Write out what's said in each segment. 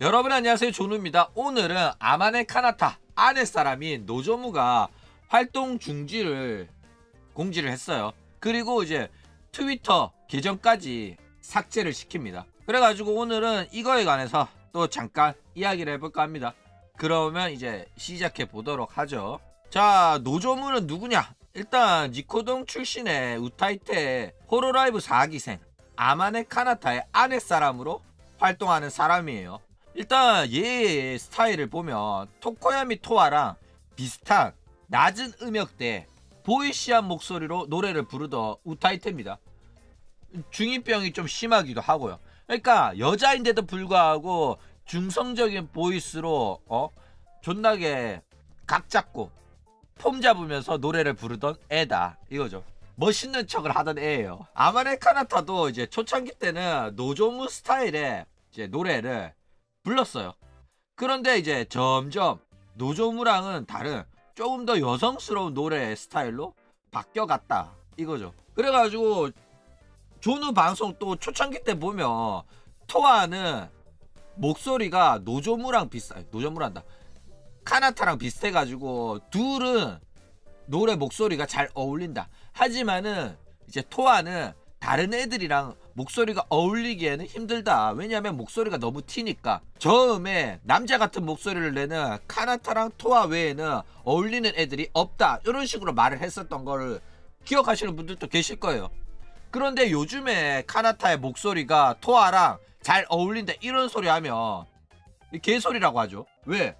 여러분 안녕하세요, 조누입니다. 오늘은 아마네 카나타 아랫사람인 노조무가 활동 중지를 공지를 했어요. 그리고 이제 트위터 계정까지 삭제를 시킵니다. 그래가지고 오늘은 이거에 관해서 또 잠깐 이야기를 해볼까 합니다. 그러면 이제 시작해 보도록 하죠. 자, 노조무는 누구냐? 일단 니코동 출신의 우타이테 호로라이브 4기생 아마네 카나타의 아랫사람으로 활동하는 사람이에요. 일단 얘의 스타일을 보면 토코야미 토아랑 비슷한 낮은 음역대 보이시한 목소리로 노래를 부르던 우타이테입니다. 중이병이 좀 심하기도 하고요. 그러니까 여자인데도 불구하고 중성적인 보이스로 존나게 각 잡고 폼 잡으면서 노래를 부르던 애다 이거죠. 멋있는 척을 하던 애예요. 아마네 카나타도 이제 초창기 때는 노조무 스타일의 이제 노래를 불렀어요. 그런데 이제 점점 노조무랑은 다른 조금 더 여성스러운 노래 스타일로 바뀌어갔다 이거죠. 그래가지고 조누 방송 또 초창기 때 보면 토아는 목소리가 노조무랑 노조무란다 카나타랑 비슷해가지고 둘은 노래 목소리가 잘 어울린다. 하지만은 이제 토아는 다른 애들이랑 목소리가 어울리기에는 힘들다. 왜냐면 목소리가 너무 튀니까. 처음에 남자 같은 목소리를 내는 카나타랑 토아 외에는 어울리는 애들이 없다. 이런 식으로 말을 했었던 거를 기억하시는 분들도 계실 거예요. 그런데 요즘에 카나타의 목소리가 토아랑 잘 어울린다 이런 소리 하면 개소리라고 하죠. 왜?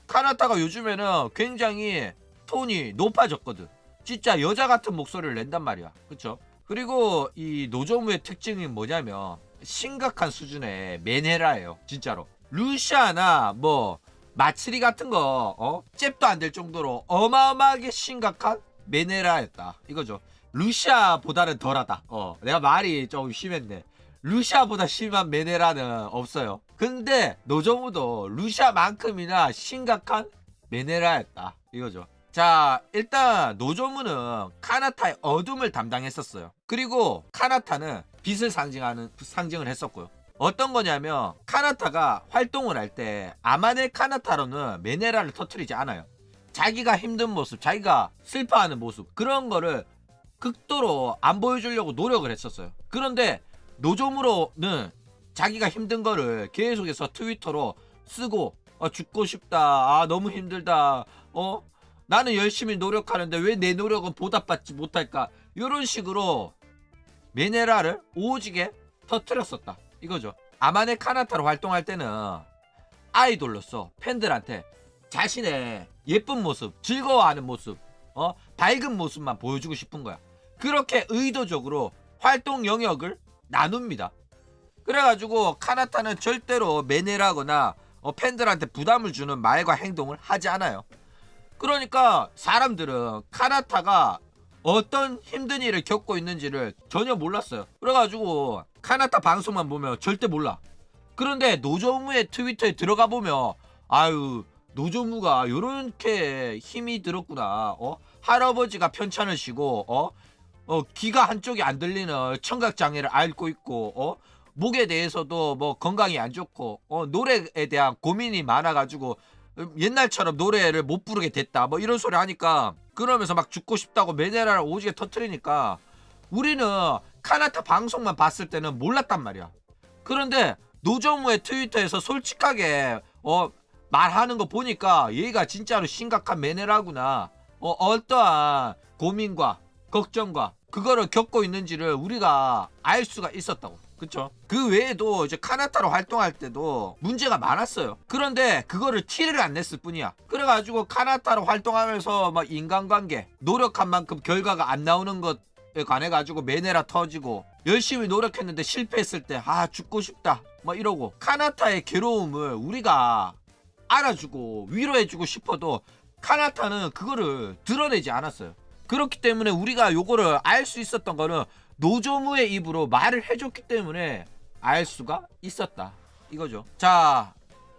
카나타가 요즘에는 굉장히 톤이 높아졌거든. 진짜 여자 같은 목소리를 낸단 말이야. 그쵸? 그리고 이 노조무의 특징이 뭐냐면 심각한 수준의 메네라예요. 진짜로. 루시아나 뭐 마츠리 같은 거 잽도 안 될 정도로 어마어마하게 심각한 메네라였다 이거죠. 루시아보다는 덜하다. 내가 말이 좀 심했네. 루시아보다 심한 메네라는 없어요. 근데 노조무도 루시아만큼이나 심각한 메네라였다 이거죠. 자, 일단 노조무는 카나타의 어둠을 담당했었어요. 그리고 카나타는 빛을 상징을 했었고요. 어떤 거냐면 카나타가 활동을 할 때 아마네 카나타로는 메네라를 터뜨리지 않아요. 자기가 힘든 모습, 자기가 슬퍼하는 모습 그런 거를 극도로 안 보여주려고 노력을 했었어요. 그런데 노조무로는 자기가 힘든 거를 계속해서 트위터로 쓰고 죽고 싶다, 너무 힘들다, 나는 열심히 노력하는데 왜 내 노력은 보답받지 못할까, 이런 식으로 메네라를 오지게 터뜨렸었다 이거죠. 아마네 카나타로 활동할 때는 아이돌로서 팬들한테 자신의 예쁜 모습, 즐거워하는 모습, 밝은 모습만 보여주고 싶은 거야. 그렇게 의도적으로 활동 영역을 나눕니다. 그래가지고 카나타는 절대로 매너라거나 팬들한테 부담을 주는 말과 행동을 하지 않아요. 그러니까 사람들은 카나타가 어떤 힘든 일을 겪고 있는지를 전혀 몰랐어요. 그래가지고 카나타 방송만 보면 절대 몰라. 그런데 노조무의 트위터에 들어가 보면 아유, 노조무가 요렇게 힘이 들었구나. 할아버지가 편찮으시고 귀가 한쪽이 안 들리는 청각장애를 앓고 있고 목에 대해서도 뭐 건강이 안 좋고 노래에 대한 고민이 많아가지고 옛날처럼 노래를 못 부르게 됐다 뭐 이런 소리 하니까, 그러면서 막 죽고 싶다고 메네라를 오지게 터트리니까 우리는 카나타 방송만 봤을 때는 몰랐단 말이야. 그런데 노조무의 트위터에서 솔직하게 말하는 거 보니까 얘가 진짜로 심각한 메네라구나, 어떠한 고민과 걱정과 그거를 겪고 있는지를 우리가 알 수가 있었다고. 그쵸? 그 외에도 이제 카나타로 활동할 때도 문제가 많았어요. 그런데 그거를 티를 안 냈을 뿐이야. 그래가지고 카나타로 활동하면서 막 인간관계, 노력한 만큼 결과가 안 나오는 것에 관해 가지고 메네라 터지고, 열심히 노력했는데 실패했을 때 죽고 싶다 막 이러고, 카나타의 괴로움을 우리가 알아주고 위로해주고 싶어도 카나타는 그거를 드러내지 않았어요. 그렇기 때문에 우리가 요거를 알 수 있었던 거는 노조무의 입으로 말을 해줬기 때문에 알 수가 있었다 이거죠. 자,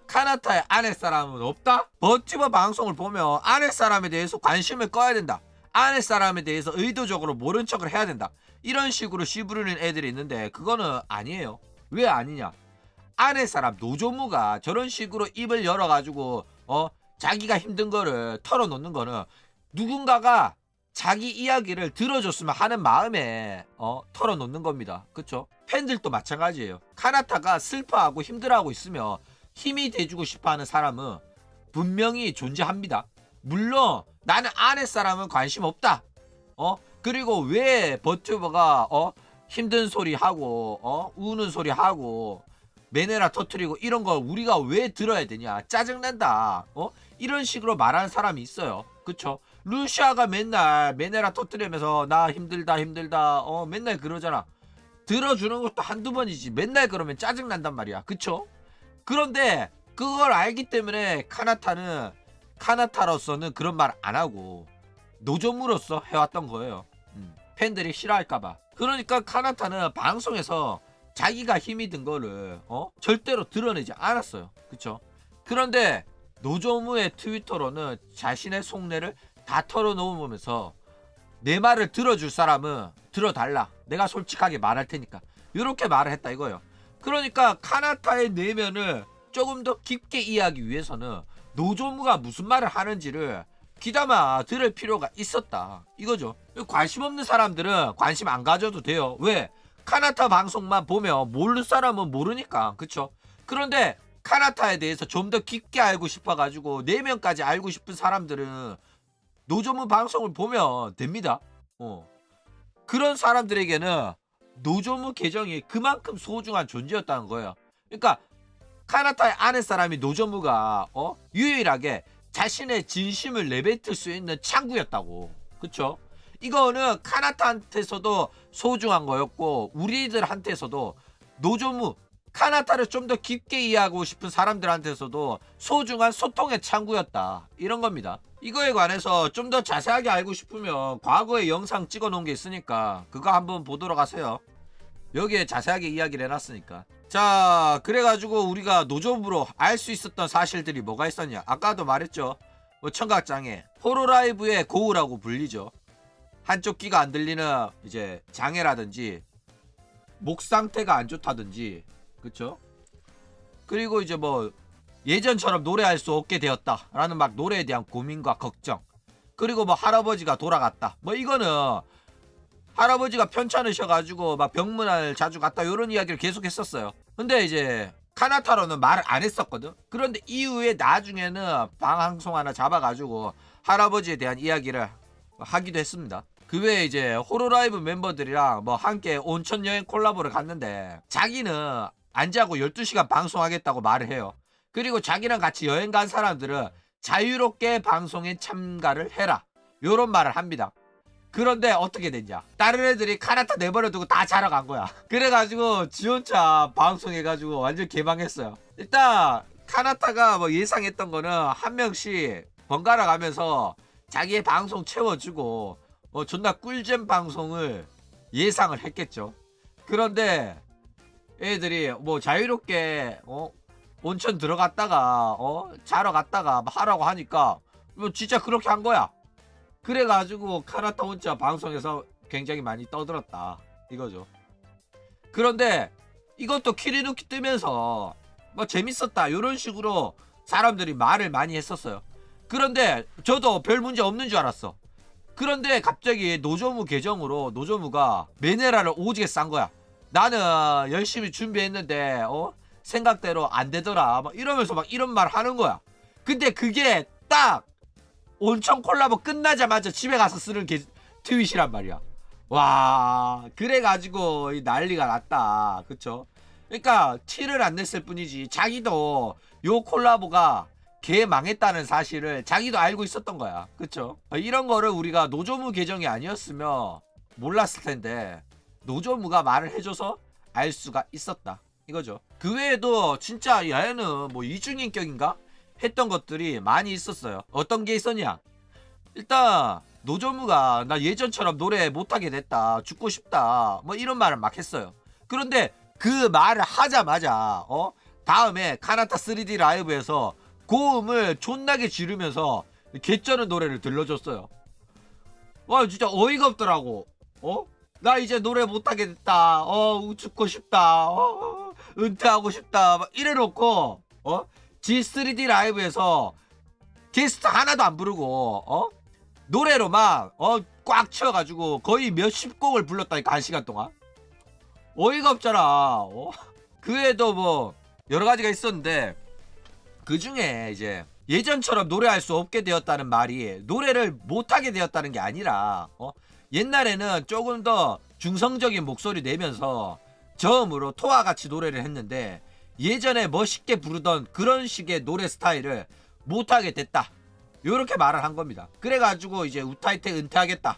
카나타의 아랫사람은 없다? 버티버 방송을 보면 아랫사람에 대해서 관심을 꺼야 된다, 아랫사람에 대해서 의도적으로 모른 척을 해야 된다, 이런 식으로 씨부르는 애들이 있는데 그거는 아니에요. 왜 아니냐? 아내 사람 노조무가 저런 식으로 입을 열어가지고 자기가 힘든 거를 털어놓는 거는 누군가가 자기 이야기를 들어줬으면 하는 마음에 털어놓는 겁니다. 그쵸? 팬들도 마찬가지예요. 카나타가 슬퍼하고 힘들어하고 있으면 힘이 돼주고 싶어하는 사람은 분명히 존재합니다. 물론 나는 아내 사람은 관심 없다. 그리고 왜 버튜버가 힘든 소리 하고 우는 소리 하고 메네라 터트리고 이런 거 우리가 왜 들어야 되냐, 짜증난다, 이런 식으로 말하는 사람이 있어요. 그쵸? 루시아가 맨날 메네라 터트리면서 나 힘들다 맨날 그러잖아. 들어주는 것도 한두 번이지 맨날 그러면 짜증난단 말이야. 그쵸? 그런데 그걸 알기 때문에 카나타로서는 그런 말 안 하고 노조무로서 해왔던 거예요. 팬들이 싫어할까봐. 그러니까 카나타는 방송에서 자기가 힘이 든 거를 절대로 드러내지 않았어요. 그쵸? 그런데 노조무의 트위터로는 자신의 속내를 다 털어놓으면서 내 말을 들어줄 사람은 들어달라, 내가 솔직하게 말할 테니까, 이렇게 말을 했다 이거예요. 그러니까 카나타의 내면을 조금 더 깊게 이해하기 위해서는 노조무가 무슨 말을 하는지를 귀담아 들을 필요가 있었다 이거죠. 관심 없는 사람들은 관심 안 가져도 돼요. 왜? 카나타 방송만 보면 모르는 사람은 모르니까. 그쵸? 그런데 카나타에 대해서 좀 더 깊게 알고 싶어가지고 내면까지 알고 싶은 사람들은 노조무 방송을 보면 됩니다. 그런 사람들에게는 노조무 계정이 그만큼 소중한 존재였다는 거예요. 그러니까 카나타의 아내 사람이 노조무가 유일하게 자신의 진심을 내뱉을 수 있는 창구였다고. 그쵸? 이거는 카나타한테서도 소중한 거였고 우리들한테서도 노조무, 카나타를 좀 더 깊게 이해하고 싶은 사람들한테서도 소중한 소통의 창구였다 이런 겁니다. 이거에 관해서 좀 더 자세하게 알고 싶으면 과거에 영상 찍어 놓은 게 있으니까 그거 한번 보도록 하세요. 여기에 자세하게 이야기를 해놨으니까. 자, 그래가지고 우리가 노조무로 알 수 있었던 사실들이 뭐가 있었냐. 아까도 말했죠. 청각장애, 호로라이브의 고우라고 불리죠. 한쪽 귀가 안 들리는 이제 장애라든지 목 상태가 안 좋다든지, 그쵸? 그리고 이제 뭐 예전처럼 노래할 수 없게 되었다라는 막 노래에 대한 고민과 걱정, 그리고 뭐 할아버지가 돌아갔다, 뭐 이거는 할아버지가 편찮으셔가지고 막 병문안을 자주 갔다 이런 이야기를 계속 했었어요. 근데 이제 카나타로는 말을 안 했었거든. 그런데 이후에 나중에는 방송 하나 잡아가지고 할아버지에 대한 이야기를 하기도 했습니다. 그 외에 이제 호로라이브 멤버들이랑 뭐 함께 온천 여행 콜라보를 갔는데 자기는 안 자고 12시간 방송하겠다고 말을 해요. 그리고 자기랑 같이 여행 간 사람들은 자유롭게 방송에 참가를 해라 요런 말을 합니다. 그런데 어떻게 됐냐, 다른 애들이 카나타 내버려두고 다 자러 간 거야. 그래가지고 지 혼자 방송해가지고 완전 개방했어요. 일단 카나타가 뭐 예상했던 거는 한 명씩 번갈아 가면서 자기의 방송 채워주고 존나 꿀잼 방송을 예상을 했겠죠. 그런데 애들이 뭐 자유롭게 온천 들어갔다가 자러 갔다가 하라고 하니까 뭐 진짜 그렇게 한 거야. 그래가지고 카나타 혼자 방송에서 굉장히 많이 떠들었다 이거죠. 그런데 이것도 키리누키 뜨면서 뭐 재밌었다 이런 식으로 사람들이 말을 많이 했었어요. 그런데 저도 별 문제 없는 줄 알았어. 그런데 갑자기 노조무 계정으로 노조무가 메네라를 오지게 싼 거야. 나는 열심히 준비했는데 생각대로 안 되더라 막 이러면서 막 이런 말 하는 거야. 근데 그게 딱 온천 콜라보 끝나자마자 집에 가서 쓰는 트윗이란 말이야. 와, 그래가지고 난리가 났다. 그쵸? 그러니까 티를 안 냈을 뿐이지 자기도 요 콜라보가 개 망했다는 사실을 자기도 알고 있었던 거야. 그쵸? 이런 거를 우리가 노조무 계정이 아니었으면 몰랐을 텐데 노조무가 말을 해줘서 알 수가 있었다 이거죠. 그 외에도 진짜 얘는 뭐 이중인격인가? 했던 것들이 많이 있었어요. 어떤 게 있었냐, 일단 노조무가 나 예전처럼 노래 못하게 됐다, 죽고 싶다 뭐 이런 말을 막 했어요. 그런데 그 말을 하자마자 다음에 카나타 3D 라이브에서 고음을 존나게 지르면서 개쩌는 노래를 들려줬어요. 와 진짜 어이가 없더라고. 나 이제 노래 못하게 됐다, 죽고 싶다, 은퇴하고 싶다 막 이래놓고 G3D 라이브에서 게스트 하나도 안 부르고 노래로 막 꽉 채워가지고 거의 몇십 곡을 불렀다니까 1시간 동안. 어이가 없잖아. 그 외에도 뭐 여러 가지가 있었는데 그 중에 이제 예전처럼 노래할 수 없게 되었다는 말이 노래를 못하게 되었다는 게 아니라 옛날에는 조금 더 중성적인 목소리 내면서 저음으로 토와 같이 노래를 했는데 예전에 멋있게 부르던 그런 식의 노래 스타일을 못하게 됐다. 요렇게 말을 한 겁니다. 그래가지고 이제 우타이테 은퇴하겠다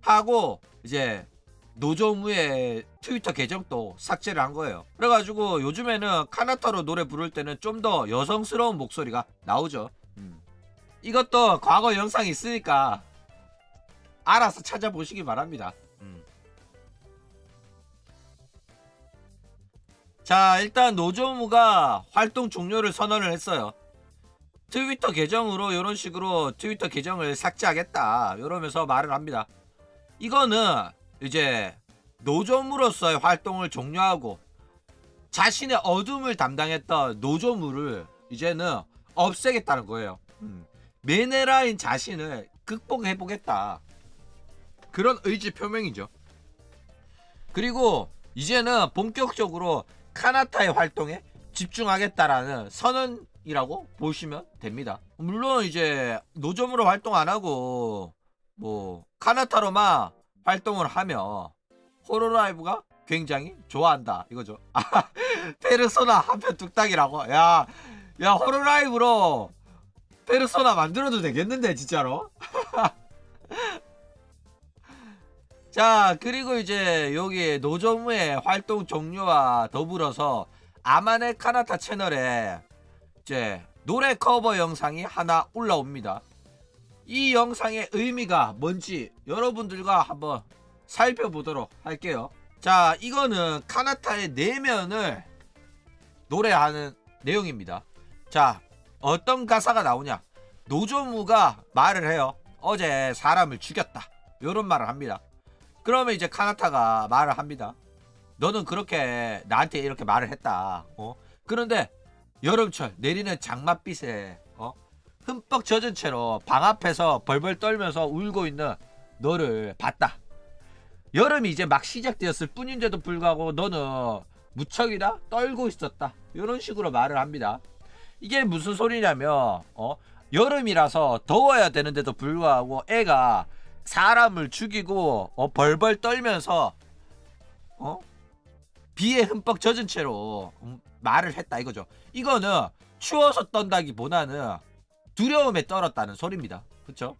하고 이제 노조무의 트위터 계정도 삭제를 한 거예요. 그래가지고 요즘에는 카나타로 노래 부를 때는 좀 더 여성스러운 목소리가 나오죠. 이것도 과거 영상이 있으니까 알아서 찾아보시기 바랍니다. 자, 일단 노조무가 활동 종료를 선언을 했어요. 트위터 계정으로 이런 식으로 트위터 계정을 삭제하겠다 이러면서 말을 합니다. 이거는 이제 노조무로서의 활동을 종료하고 자신의 어둠을 담당했던 노조무를 이제는 없애겠다는 거예요. 메네라인 자신을 극복해보겠다, 그런 의지 표명이죠. 그리고 이제는 본격적으로 카나타의 활동에 집중하겠다라는 선언이라고 보시면 됩니다. 물론 이제 노조무로 활동 안 하고 뭐 카나타로만 활동을 하며 호로라이브가 굉장히 좋아한다 이거죠. 페르소나 한편 뚝딱이라고. 야 호로라이브로 페르소나 만들어도 되겠는데 진짜로. 자, 그리고 이제 여기 노조무의 활동 종료와 더불어서 아마네 카나타 채널에 이제 노래 커버 영상이 하나 올라옵니다. 이 영상의 의미가 뭔지 여러분들과 한번 살펴보도록 할게요. 자, 이거는 카나타의 내면을 노래하는 내용입니다. 자, 어떤 가사가 나오냐. 노조무가 말을 해요. 어제 사람을 죽였다, 요런 말을 합니다. 그러면 이제 카나타가 말을 합니다. 너는 그렇게 나한테 이렇게 말을 했다. 그런데 여름철 내리는 장맛빛에 흠뻑 젖은 채로 방 앞에서 벌벌 떨면서 울고 있는 너를 봤다. 여름이 이제 막 시작되었을 뿐인데도 불구하고 너는 무척이나 떨고 있었다. 이런 식으로 말을 합니다. 이게 무슨 소리냐면 여름이라서 더워야 되는데도 불구하고 애가 사람을 죽이고 벌벌 떨면서 비에 흠뻑 젖은 채로 말을 했다 이거죠. 이거는 추워서 떤다기보다는 두려움에 떨었다는 소리입니다. 그쵸?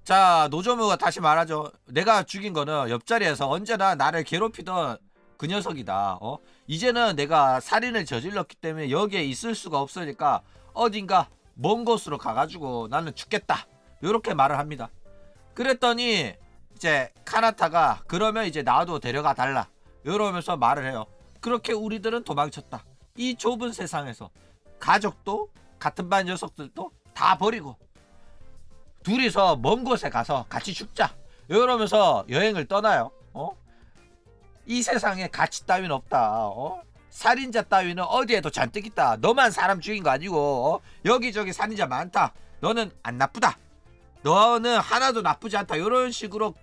자, 노조무가 다시 말하죠. 내가 죽인 거는 옆자리에서 언제나 나를 괴롭히던 그 녀석이다. 이제는 내가 살인을 저질렀기 때문에 여기에 있을 수가 없으니까 어딘가 먼 곳으로 가가지고 나는 죽겠다, 요렇게 말을 합니다. 그랬더니 이제 카나타가 그러면 이제 나도 데려가 달라 이러면서 말을 해요. 그렇게 우리들은 도망쳤다. 이 좁은 세상에서 가족도 같은 반 녀석들도 다 버리고 둘이서 먼 곳에 가서 같이 죽자 이러면서 여행을 떠나요. 이 세상에 가치 따위는 없다. 살인자 따위는 어디에도 잔뜩 있다. 너만 사람 죽인 거 아니고 여기저기 살인자 많다. 너는 안 나쁘다. 너는 하나도 나쁘지 않다. 이런 식으로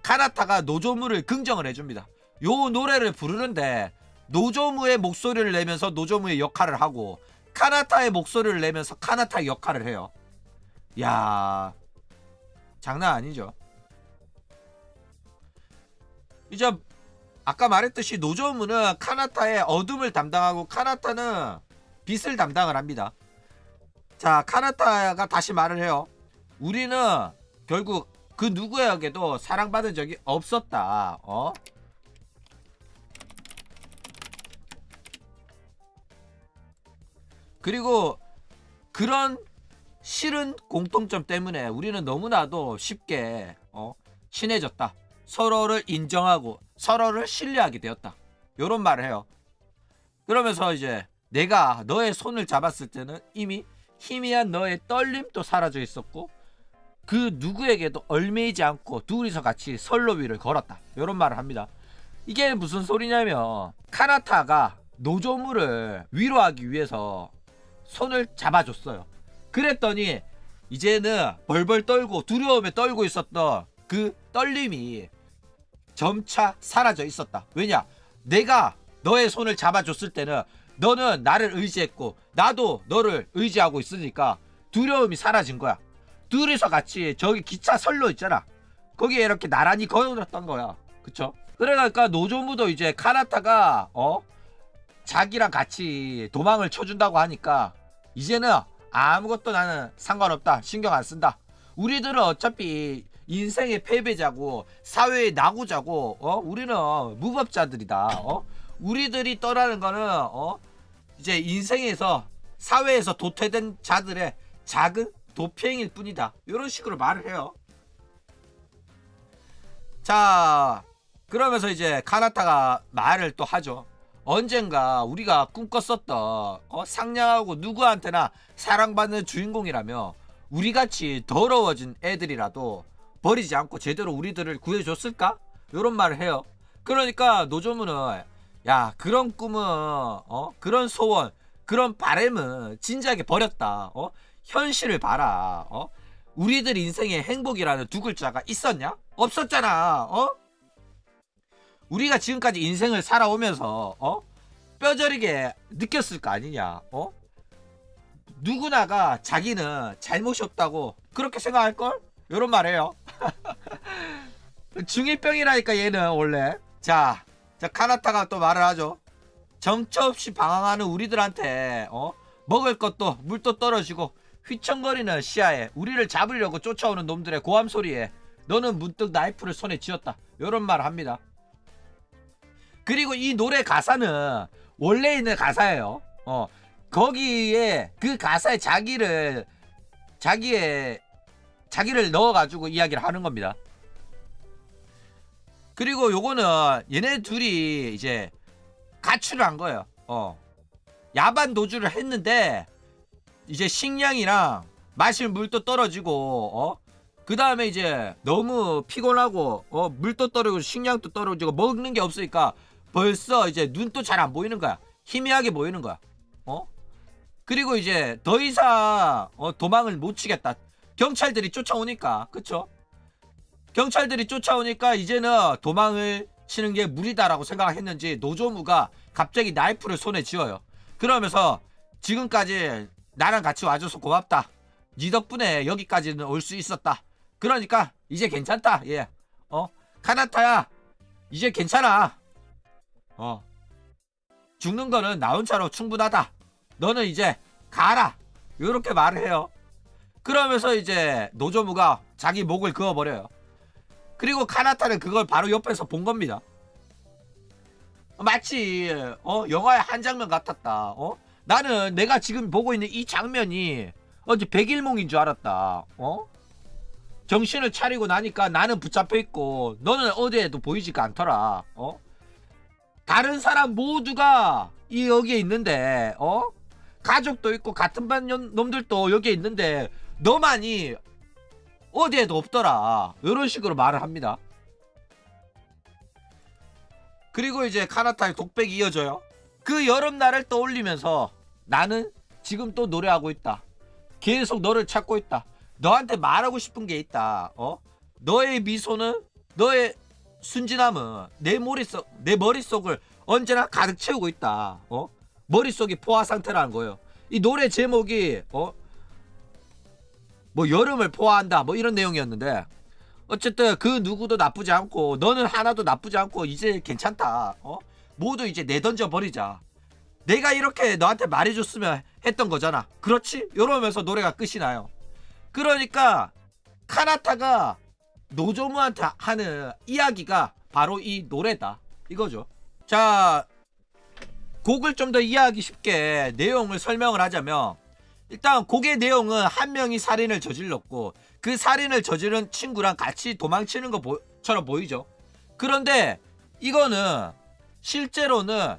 카나타가 노조무를 긍정을 해줍니다. 요 노래를 부르는데 노조무의 목소리를 내면서 노조무의 역할을 하고 카나타의 목소리를 내면서 카나타의 역할을 해요. 야, 장난 아니죠. 이제 아까 말했듯이 노조무는 카나타의 어둠을 담당하고 카나타는 빛을 담당을 합니다. 자, 카나타가 다시 말을 해요. 우리는 결국 그 누구에게도 사랑받은 적이 없었다. 그리고 그런 싫은 공통점 때문에 우리는 너무나도 쉽게 친해졌다. 서로를 인정하고 서로를 신뢰하게 되었다. 요런 말을 해요. 그러면서 이제 내가 너의 손을 잡았을 때는 이미 희미한 너의 떨림도 사라져 있었고 그 누구에게도 얽매이지 않고 둘이서 같이 선로 위를 걸었다. 요런 말을 합니다. 이게 무슨 소리냐면 카나타가 노조무를 위로하기 위해서 손을 잡아줬어요. 그랬더니 이제는 벌벌 떨고 두려움에 떨고 있었던 그 떨림이 점차 사라져 있었다. 왜냐? 내가 너의 손을 잡아줬을 때는 너는 나를 의지했고 나도 너를 의지하고 있으니까 두려움이 사라진 거야. 둘이서 같이 저기 기차 선로 있잖아. 거기에 이렇게 나란히 걸어놨던 거야. 그쵸? 그러니까 노조무도 이제 카나타가 자기랑 같이 도망을 쳐준다고 하니까 이제는 아무것도 나는 상관없다. 신경 안 쓴다. 우리들은 어차피 인생의 패배자고 사회의 낙오자고 우리는 무법자들이다. 우리들이 떠나는 거는 이제 인생에서 사회에서 도태된 자들의 작은 도피행일 뿐이다. 이런 식으로 말을 해요. 자, 그러면서 이제 카나타가 말을 또 하죠. 언젠가 우리가 꿈꿨었던 상냥하고 누구한테나 사랑받는 주인공이라며 우리같이 더러워진 애들이라도 버리지 않고 제대로 우리들을 구해줬을까? 이런 말을 해요. 그러니까 노조무는 야, 그런 꿈은 그런 소원, 그런 바램은 진작에 버렸다. 현실을 봐라. 우리들 인생에 행복이라는 두 글자가 있었냐? 없었잖아. 우리가 지금까지 인생을 살아오면서 뼈저리게 느꼈을 거 아니냐. 누구나가 자기는 잘못이 없다고 그렇게 생각할걸? 요런 말해요. 중2병이라니까 얘는 원래. 자 카나타가 또 말을 하죠. 정처 없이 방황하는 우리들한테 먹을 것도 물도 떨어지고 휘청거리는 시야에 우리를 잡으려고 쫓아오는 놈들의 고함 소리에 너는 문득 나이프를 손에 쥐었다. 요런 말을 합니다. 그리고 이 노래 가사는 원래 있는 가사예요. 거기에 그 가사에 자기를 넣어가지고 이야기를 하는 겁니다. 그리고 요거는 얘네 둘이 이제 가출을 한 거예요. 야반 도주를 했는데 이제 식량이랑 마실 물도 떨어지고 그 다음에 이제 너무 피곤하고 물도 떨어지고 식량도 떨어지고 먹는 게 없으니까 벌써 이제 눈도 잘 안 보이는 거야. 희미하게 보이는 거야. 그리고 이제 더 이상 도망을 못 치겠다. 경찰들이 쫓아오니까. 그쵸? 경찰들이 쫓아오니까 이제는 도망을 치는 게 무리다라고 생각했는지 노조무가 갑자기 나이프를 손에 쥐어요. 그러면서 지금까지 나랑 같이 와줘서 고맙다. 네 덕분에 여기까지는 올 수 있었다. 그러니까 이제 괜찮다. 예. 카나타야 이제 괜찮아. 죽는 거는 나 혼자로 충분하다. 너는 이제 가라. 요렇게 말을 해요. 그러면서 이제 노조무가 자기 목을 그어버려요. 그리고 카나타는 그걸 바로 옆에서 본 겁니다. 마치 영화의 한 장면 같았다. 나는 내가 지금 보고 있는 이 장면이 어제 백일몽인 줄 알았다. 정신을 차리고 나니까 나는 붙잡혀 있고 너는 어디에도 보이지가 않더라. 다른 사람 모두가 여기에 있는데 가족도 있고 같은 반 놈들도 여기에 있는데 너만이 어디에도 없더라. 이런 식으로 말을 합니다. 그리고 이제 카나타의 독백이 이어져요. 그 여름날을 떠올리면서 나는 지금 또 노래하고 있다. 계속 너를 찾고 있다. 너한테 말하고 싶은 게 있다. 너의 미소는, 너의 순진함은 내 머릿속을 언제나 가득 채우고 있다. 머릿속이 포화 상태라는 거예요. 이 노래 제목이 뭐 여름을 포화한다 뭐 이런 내용이었는데 어쨌든 그 누구도 나쁘지 않고 너는 하나도 나쁘지 않고 이제 괜찮다. 모두 이제 내던져 버리자. 내가 이렇게 너한테 말해줬으면 했던 거잖아. 그렇지? 이러면서 노래가 끝이 나요. 그러니까 카나타가 노조무한테 하는 이야기가 바로 이 노래다 이거죠. 자, 곡을 좀 더 이해하기 쉽게 내용을 설명을 하자면 일단 곡의 내용은 한 명이 살인을 저질렀고 그 살인을 저지른 친구랑 같이 도망치는 것처럼 보이죠. 그런데 이거는 실제로는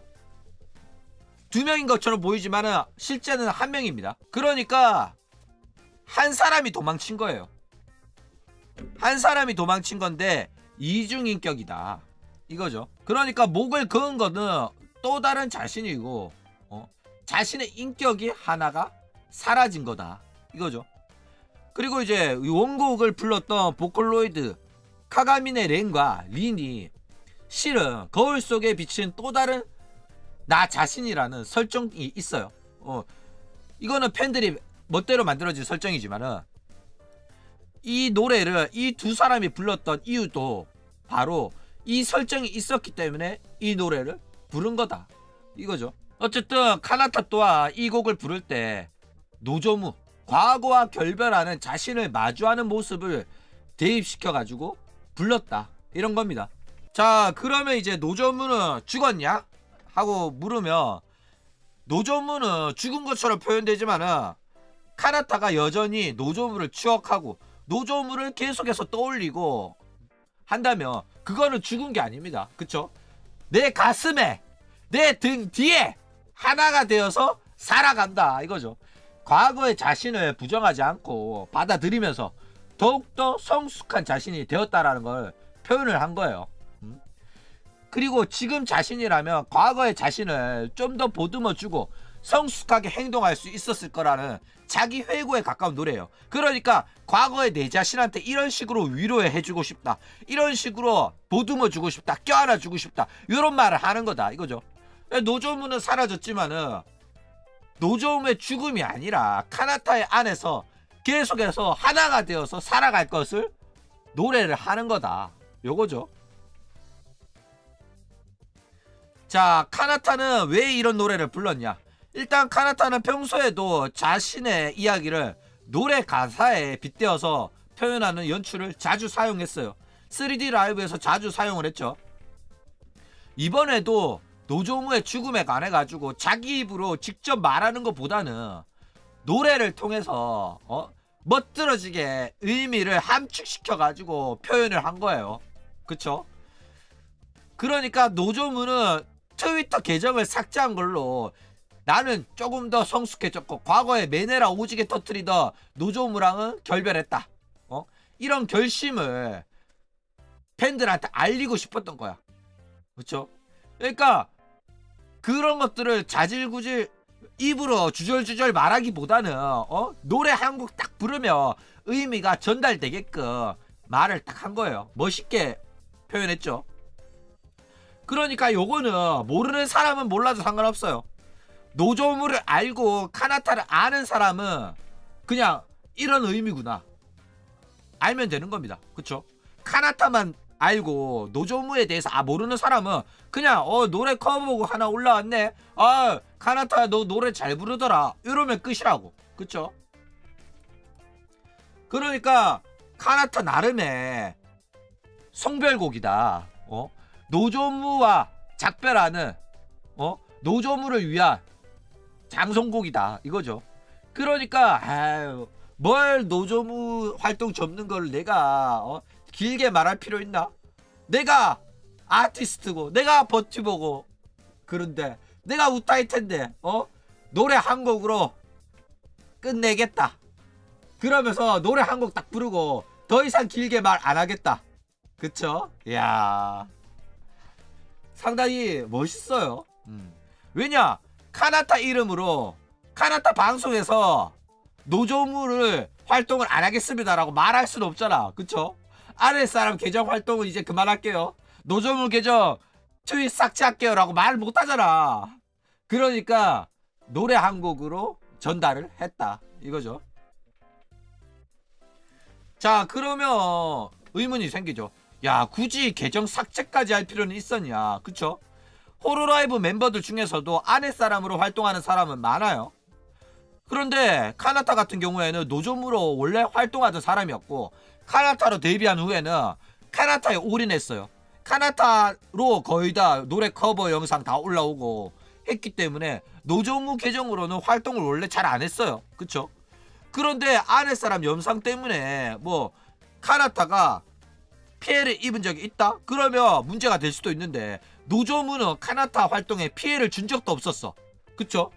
두 명인 것처럼 보이지만은 실제는 한 명입니다. 그러니까 한 사람이 도망친 거예요. 한 사람이 도망친 건데 이중인격이다 이거죠. 그러니까 목을 그은 거는 또 다른 자신이고 자신의 인격이 하나가 사라진 거다 이거죠. 그리고 이제 원곡을 불렀던 보컬로이드 카가미네 렌과 린이 실은 거울 속에 비친 또 다른 나 자신이라는 설정이 있어요. 이거는 팬들이 멋대로 만들어진 설정이지만은 이 노래를 이 두 사람이 불렀던 이유도 바로 이 설정이 있었기 때문에 이 노래를 부른 거다 이거죠. 어쨌든 카나타 또한 이 곡을 부를 때 노조무 과거와 결별하는 자신을 마주하는 모습을 대입시켜 가지고 불렀다 이런 겁니다. 자, 그러면 이제 노조무는 죽었냐 하고 물으면 노조무는 죽은 것처럼 표현되지만은 카나타가 여전히 노조무를 추억하고 노조무를 계속해서 떠올리고 한다면 그거는 죽은 게 아닙니다. 그쵸? 내 가슴에 내 등 뒤에 하나가 되어서 살아간다 이거죠. 과거의 자신을 부정하지 않고 받아들이면서 더욱더 성숙한 자신이 되었다라는 걸 표현을 한 거예요. 그리고 지금 자신이라면 과거의 자신을 좀 더 보듬어주고 성숙하게 행동할 수 있었을 거라는 자기 회고에 가까운 노래예요. 그러니까 과거의 내 자신한테 이런 식으로 위로해주고 싶다, 이런 식으로 보듬어주고 싶다, 껴안아주고 싶다, 이런 말을 하는 거다 이거죠. 노조무는 사라졌지만은 노조무의 죽음이 아니라 카나타의 안에서 계속해서 하나가 되어서 살아갈 것을 노래를 하는 거다 요거죠. 자, 카나타는 왜 이런 노래를 불렀냐. 일단 카나타는 평소에도 자신의 이야기를 노래 가사에 빗대어서 표현하는 연출을 자주 사용했어요. 3D 라이브에서 자주 사용을 했죠. 이번에도 노조무의 죽음에 관해 가지고 자기 입으로 직접 말하는 것보다는 노래를 통해서 멋들어지게 의미를 함축시켜 가지고 표현을 한 거예요. 그쵸? 그러니까 노조무는 트위터 계정을 삭제한 걸로 나는 조금 더 성숙해졌고 과거에 메네라 오지게 터뜨리던 노조무랑은 결별했다. 이런 결심을 팬들한테 알리고 싶었던 거야. 그쵸? 그러니까 그런 것들을 자질구질 입으로 주절주절 말하기보다는 노래 한 곡 딱 부르면 의미가 전달되게끔 말을 딱 한 거예요. 멋있게 표현했죠. 그러니까 요거는 모르는 사람은 몰라도 상관없어요. 노조무를 알고 카나타를 아는 사람은 그냥 이런 의미구나 알면 되는 겁니다. 그쵸? 카나타만 알고 노조무에 대해서 모르는 사람은 그냥 노래 커버곡 하나 올라왔네, 카나타 너 노래 잘 부르더라 이러면 끝이라고. 그쵸? 그러니까 카나타 나름의 성별곡이다. 노조무와 작별하는 노조무를 위한 장성곡이다 이거죠. 그러니까 뭘 노조무 활동 접는 걸 내가 길게 말할 필요 있나? 내가 아티스트고 내가 버티보고 그런데 내가 우타일 텐데 노래 한 곡으로 끝내겠다 그러면서 노래 한 곡 딱 부르고 더 이상 길게 말 안 하겠다. 그쵸? 이야, 상당히 멋있어요. 왜냐, 카나타 이름으로 카나타 방송에서 노조무를 활동을 안 하겠습니다라고 말할 수는 없잖아. 그쵸? 아랫사람 계정 활동은 이제 그만할게요, 노조무 계정 트윗 삭제할게요 라고 말 못하잖아. 그러니까 노래 한 곡으로 전달을 했다 이거죠. 자, 그러면 의문이 생기죠. 야, 굳이 계정 삭제까지 할 필요는 있었냐. 그쵸? 호로라이브 멤버들 중에서도 아랫사람으로 활동하는 사람은 많아요. 그런데 카나타 같은 경우에는 노조무로 원래 활동하던 사람이었고 카나타로 데뷔한 후에는 카나타에 올인했어요. 카나타로 거의 다 노래 커버 영상 다 올라오고 했기 때문에 노조무 계정으로는 활동을 원래 잘 안 했어요. 그쵸? 그런데 아랫사람 영상 때문에 뭐 카나타가 피해를 입은 적이 있다? 그러면 문제가 될 수도 있는데 노조무는 카나타 활동에 피해를 준 적도 없었어. 그쵸?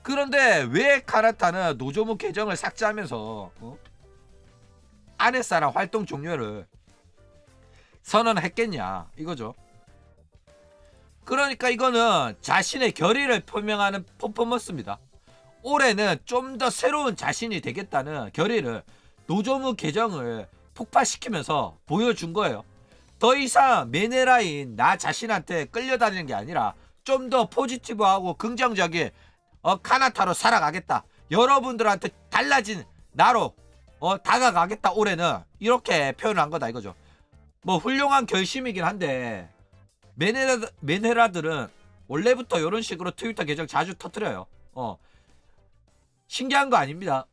그런데 왜 카나타는 노조무 계정을 삭제하면서 아랫사람 활동 종료를 선언했겠냐 이거죠. 그러니까 이거는 자신의 결의를 표명하는 퍼포먼스입니다. 올해는 좀 더 새로운 자신이 되겠다는 결의를 노조무 계정을 폭파시키면서 보여준 거예요. 더 이상 메네라인 나 자신한테 끌려다니는 게 아니라 좀 더 포지티브하고 긍정적인 카나타로 살아가겠다. 여러분들한테 달라진 나로 다가가겠다. 올해는 이렇게 표현한 거다 이거죠. 뭐 훌륭한 결심이긴 한데 메네라들은 원래부터 이런 식으로 트위터 계정 자주 터뜨려요. 신기한 거 아닙니다.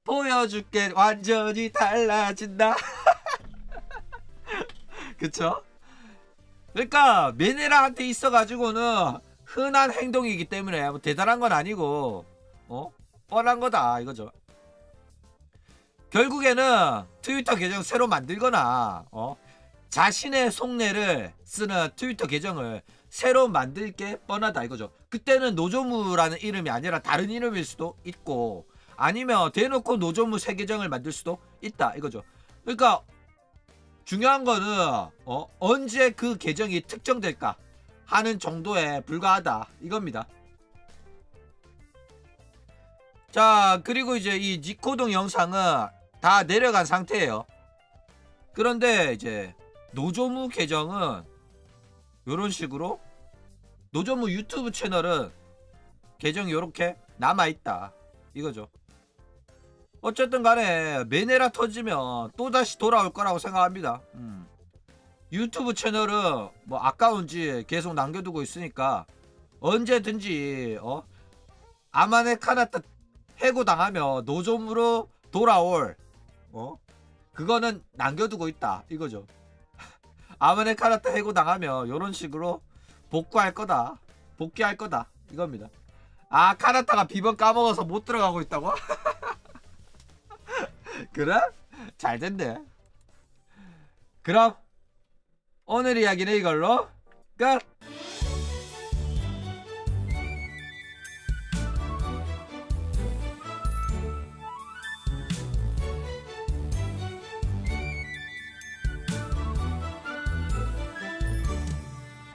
보여줄게 완전히 달라진다. 그쵸? 그러니까 메네라한테 있어가지고는 흔한 행동이기 때문에 뭐 대단한 건 아니고 뻔한 거다 이거죠. 결국에는 트위터 계정 새로 만들거나 자신의 속내를 쓰는 트위터 계정을 새로 만들 게 뻔하다 이거죠. 그때는 노조무라는 이름이 아니라 다른 이름일 수도 있고 아니면 대놓고 노조무 새 계정을 만들 수도 있다 이거죠. 그러니까 중요한 거는 언제 그 계정이 특정될까 하는 정도에 불과하다 이겁니다. 자, 그리고 이제 이 니코동 영상은 다 내려간 상태예요. 그런데 이제 노조무 계정은 요런 식으로 노조무 유튜브 채널은 계정이 요렇게 남아있다 이거죠. 어쨌든 간에 메네라 터지면 또다시 돌아올 거라고 생각합니다. 유튜브 채널은 뭐 아까운지 계속 남겨두고 있으니까 언제든지 아마네 카나타 해고당하며 노점으로 돌아올 그거는 남겨두고 있다 이거죠. 아마네 카나타 해고당하며 요런 식으로 복귀할 거다 이겁니다. 아, 카나타가 비번 까먹어서 못 들어가고 있다고? 그래? 잘 됐네. 그럼 오늘 이야기는 이걸로 끝.